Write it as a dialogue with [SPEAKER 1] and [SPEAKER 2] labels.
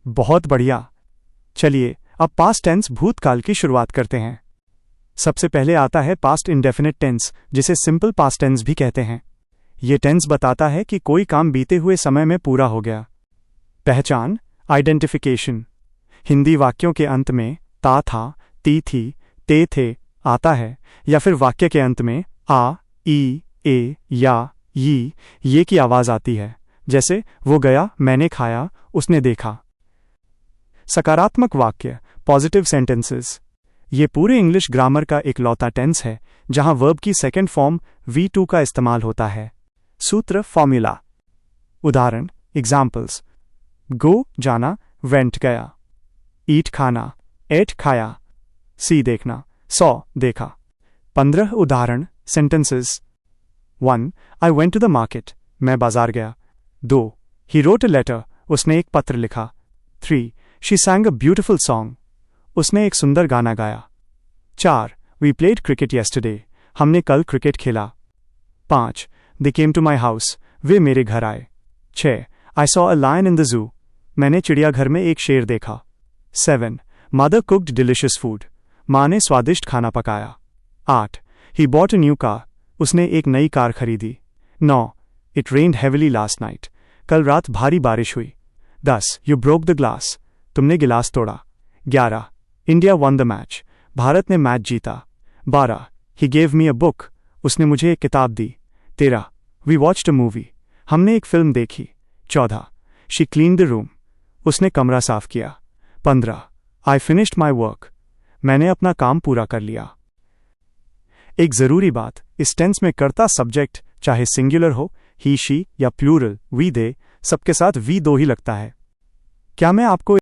[SPEAKER 1] बहुत बढ़िया। चलिए अब पास्ट टेंस भूतकाल की शुरुआत करते हैं। सबसे पहले आता है पास्ट इंडेफिनिट टेंस, जिसे सिंपल पास्ट टेंस भी कहते हैं। ये टेंस बताता है कि कोई काम बीते हुए समय में पूरा हो गया। पहचान, आइडेंटिफिकेशन। हिंदी वाक्यों के अंत में ता था, ती थी, ते थे आता है, या फिर वाक्य के अंत में आ, ई, ए या ये की आवाज आती है, जैसे वो गया, मैंने खाया, उसने देखा। सकारात्मक वाक्य, पॉजिटिव सेंटेंसेस। ये पूरे इंग्लिश ग्रामर का एक लौता टेंस है जहां वर्ब की सेकंड फॉर्म V2 का इस्तेमाल होता है। सूत्र, फॉर्मूला। उदाहरण, एग्जाम्पल्स। गो जाना, वेंट गया। ईट खाना, एट खाया। सी देखना, सॉ देखा। 15 उदाहरण sentences. 1. I went to the market, मैं बाजार गया। 2. He wrote a letter, उसने एक पत्र लिखा। 3. She sang a beautiful song, उसने एक सुंदर गाना गाया। 4. We played cricket yesterday, हमने कल क्रिकेट खेला। 5. They came to my house, वे मेरे घर आए। 6. I saw a lion in the zoo, मैंने चिड़ियाघर में एक शेर देखा। 7. Mother cooked delicious food, माँ ने स्वादिष्ट खाना पकाया। 8. He bought a new car, उसने एक नई कार खरीदी। 9. It rained heavily last night, कल रात भारी बारिश हुई। 10. You broke the glass, तुमने गिलास तोड़ा। 11. India won the match, Bharat ने मैच जीता। 12. He gave me a book, उसने मुझे एक किताब दी। 13. We watched a movie, हमने एक फिल्म देखी। 14. She cleaned the room, उसने कमरा साफ किया। 15. I finished my work, मैंने अपना काम पूरा कर लिया। एक जरूरी बात, इस टेंस में कर्ता सब्जेक्ट चाहे सिंगुलर हो, ही शी या प्लूरल वी दे, सबके साथ V2 ही लगता है। क्या मैं आपको